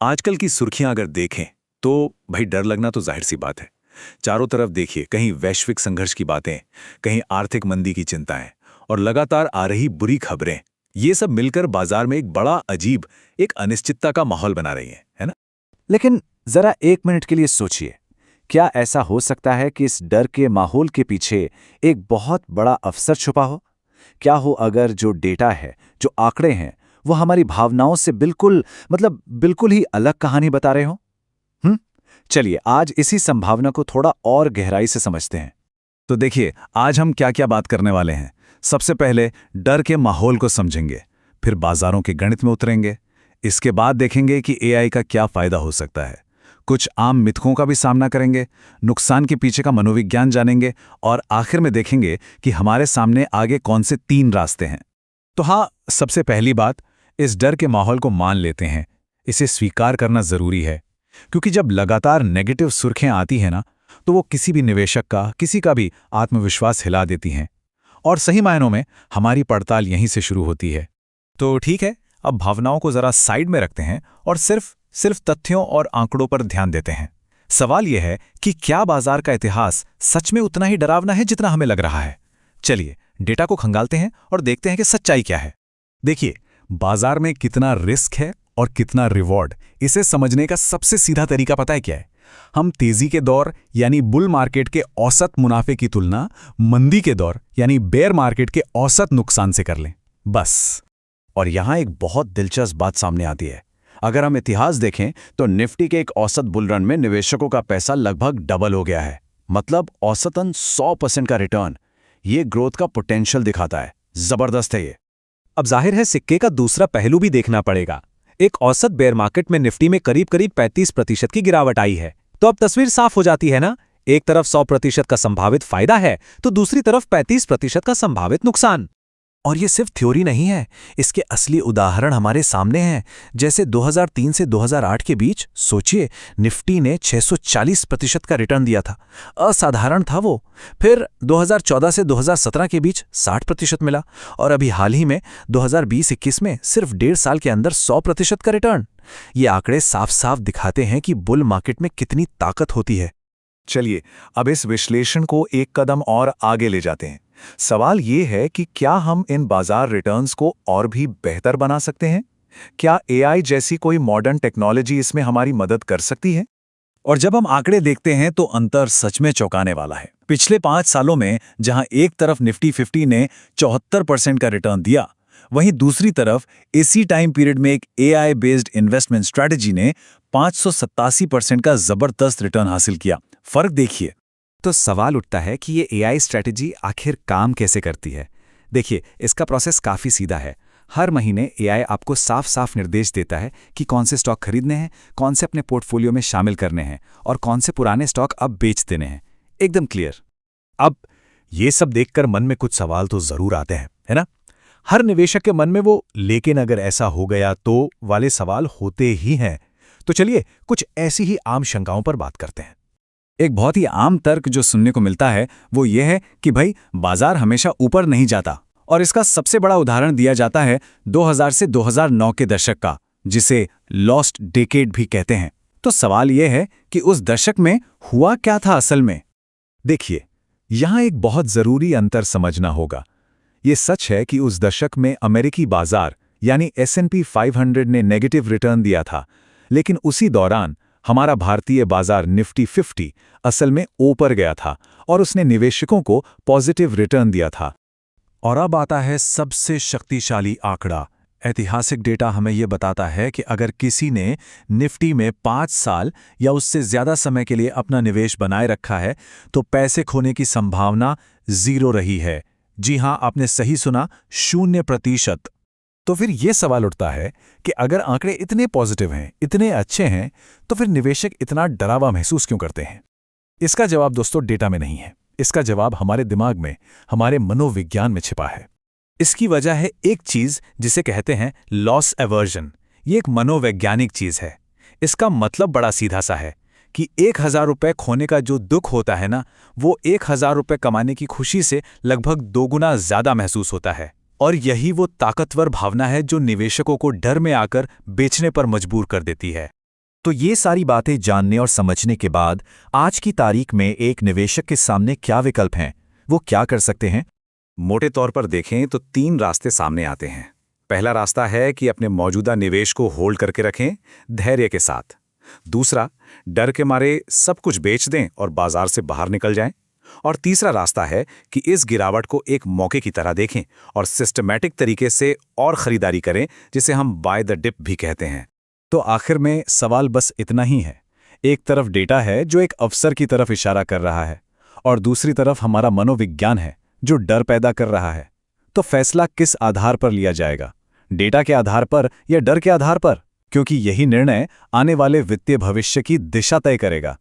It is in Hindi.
आजकल की सुर्खियां अगर देखें तो भाई डर लगना तो जाहिर सी बात है। चारों तरफ देखिए, कहीं वैश्विक संघर्ष की बातें, कहीं आर्थिक मंदी की चिंताएं और लगातार आ रही बुरी खबरें। ये सब मिलकर बाजार में एक बड़ा अजीब, एक अनिश्चितता का माहौल बना रही है ना? लेकिन जरा एक मिनट के लिए सोचिए, क्या ऐसा हो सकता है कि इस डर के माहौल के पीछे एक बहुत बड़ा अवसर छुपा हो? क्या हो अगर जो डेटा है, जो आंकड़े हैं, वो हमारी भावनाओं से बिल्कुल ही अलग कहानी बता रहे हो? चलिए आज इसी संभावना को थोड़ा और गहराई से समझते हैं। तो देखिए, आज हम क्या क्या बात करने वाले हैं। सबसे पहले डर के माहौल को समझेंगे, फिर बाजारों के गणित में उतरेंगे। इसके बाद देखेंगे कि एआई का क्या फायदा हो सकता है। कुछ आम मिथकों का भी सामना करेंगे, नुकसान के पीछे का मनोविज्ञान जानेंगे और आखिर में देखेंगे कि हमारे सामने आगे कौन से 3 रास्ते हैं। तो हाँ, सबसे पहली बात, इस डर के माहौल को मान लेते हैं। इसे स्वीकार करना जरूरी है, क्योंकि जब लगातार नेगेटिव सुर्खियां आती हैं ना, तो वो किसी भी निवेशक का, किसी का भी आत्मविश्वास हिला देती हैं। और सही मायनों में हमारी पड़ताल यहीं से शुरू होती है। तो ठीक है, अब भावनाओं को जरा साइड में रखते हैं और सिर्फ तथ्यों और आंकड़ों पर ध्यान देते हैं। सवाल यह है कि क्या बाजार का इतिहास सच में उतना ही डरावना है जितना हमें लग रहा है? चलिए डेटा को खंगालते हैं और देखते हैं कि सच्चाई क्या है। देखिए, बाजार में कितना रिस्क है और कितना रिवॉर्ड, इसे समझने का सबसे सीधा तरीका पता है क्या है? हम तेजी के दौर यानी बुल मार्केट के औसत मुनाफे की तुलना मंदी के दौर यानी बेयर मार्केट के औसत नुकसान से कर लें, बस। और यहां एक बहुत दिलचस्प बात सामने आती है। अगर हम इतिहास देखें तो निफ्टी के एक औसत बुल रन में निवेशकों का पैसा लगभग डबल हो गया है, मतलब औसतन 100% का रिटर्न। ये ग्रोथ का पोटेंशियल दिखाता है। जबरदस्त है ये। अब जाहिर है सिक्के का दूसरा पहलू भी देखना पड़ेगा। एक औसत बेयर मार्केट में निफ्टी में करीब 35% की गिरावट आई है। तो अब तस्वीर साफ हो जाती है ना? एक तरफ 100% का संभावित फायदा है, तो दूसरी तरफ 35% का संभावित नुकसान। और ये सिर्फ थ्योरी नहीं है, इसके असली उदाहरण हमारे सामने हैं। जैसे 2003 से 2008 के बीच सोचिए, निफ्टी ने 640% का रिटर्न दिया था। असाधारण था वो। फिर 2014 से 2017 के बीच 60% मिला और अभी हाल ही में 2020-21 में सिर्फ 1.5 साल के अंदर 100% का रिटर्न। ये आंकड़े साफ साफ दिखाते हैं कि बुल मार्केट में कितनी ताकत होती है। चलिए अब इस विश्लेषण को एक कदम और आगे ले जाते हैं। सवाल ये है कि क्या हम इन बाजार रिटर्न्स को और भी बेहतर बना सकते हैं? क्या एआई जैसी कोई मॉडर्न टेक्नोलॉजी इसमें हमारी मदद कर सकती है? और जब हम आंकड़े देखते हैं तो अंतर सच में चौंकाने वाला है। पिछले 5 सालों में जहां एक तरफ निफ्टी 50 ने 74% का रिटर्न दिया, वहीं दूसरी तरफ इसी टाइम पीरियड में एक एआई बेस्ड इन्वेस्टमेंट स्ट्रैटेजी ने 587% का जबरदस्त रिटर्न हासिल किया। फर्क देखिए। तो सवाल उठता है कि ये एआई स्ट्रैटेजी आखिर काम कैसे करती है? देखिए, इसका प्रोसेस काफ़ी सीधा है। हर महीने एआई आपको साफ साफ निर्देश देता है कि कौन से स्टॉक खरीदने हैं, कौन से अपने पोर्टफोलियो में शामिल करने हैं और कौन से पुराने स्टॉक अब बेच देने हैं। एकदम क्लियर। अब ये सब देखकर मन में कुछ सवाल तो जरूर आते हैं, है ना? हर निवेशक के मन में वो लेकिन अगर ऐसा हो गया तो वाले सवाल होते ही हैं। तो चलिए कुछ ऐसी ही आम शंकाओं पर बात करते हैं। एक बहुत ही आम तर्क जो सुनने को मिलता है वो ये है कि भाई बाजार हमेशा ऊपर नहीं जाता, और इसका सबसे बड़ा उदाहरण दिया जाता है 2000 से 2009 के दशक का, जिसे लॉस्ट डेकेड भी कहते हैं। तो सवाल ये है कि उस दशक में हुआ क्या था असल में? देखिए, यहां एक बहुत जरूरी अंतर समझना होगा। ये सच है कि उस दशक में अमेरिकी बाजार यानी S&P 500 ने नेगेटिव रिटर्न दिया था, लेकिन उसी दौरान हमारा भारतीय बाजार निफ्टी 50 असल में ऊपर गया था और उसने निवेशकों को पॉजिटिव रिटर्न दिया था। और अब आता है सबसे शक्तिशाली आंकड़ा। ऐतिहासिक डेटा हमें यह बताता है कि अगर किसी ने निफ्टी में 5 साल या उससे ज्यादा समय के लिए अपना निवेश बनाए रखा है तो पैसे खोने की संभावना 0 रही है। जी हां, आपने सही सुना, 0%। तो फिर यह सवाल उठता है कि अगर आंकड़े इतने पॉजिटिव हैं, इतने अच्छे हैं, तो फिर निवेशक इतना डरावा महसूस क्यों करते हैं? इसका जवाब दोस्तों डेटा में नहीं है। इसका जवाब हमारे दिमाग में, हमारे मनोविज्ञान में छिपा है। इसकी वजह है एक चीज जिसे कहते हैं लॉस एवर्जन। ये एक मनोवैज्ञानिक चीज है। इसका मतलब बड़ा सीधा सा है कि 1000 रुपए खोने का जो दुख होता है ना, वो 1000 रुपए कमाने की खुशी से लगभग 2 गुना ज्यादा महसूस होता है। और यही वो ताकतवर भावना है जो निवेशकों को डर में आकर बेचने पर मजबूर कर देती है। तो ये सारी बातें जानने और समझने के बाद आज की तारीख में एक निवेशक के सामने क्या विकल्प हैं, वो क्या कर सकते हैं? मोटे तौर पर देखें तो 3 रास्ते सामने आते हैं। पहला रास्ता है कि अपने मौजूदा निवेश को होल्ड करके रखें, धैर्य के साथ। दूसरा, डर के मारे सब कुछ बेच दें और बाजार से बाहर निकल जाएं। और तीसरा रास्ता है कि इस गिरावट को एक मौके की तरह देखें और सिस्टमैटिक तरीके से और खरीदारी करें, जिसे हम बाय द डिप भी कहते हैं। तो आखिर में सवाल बस इतना ही है। एक तरफ डेटा है जो एक अवसर की तरफ इशारा कर रहा है, और दूसरी तरफ हमारा मनोविज्ञान है जो डर पैदा कर रहा है। तो फैसला किस आधार पर लिया जाएगा, डेटा के आधार पर या डर के आधार पर? क्योंकि यही निर्णय आने वाले वित्तीय भविष्य की दिशा तय करेगा।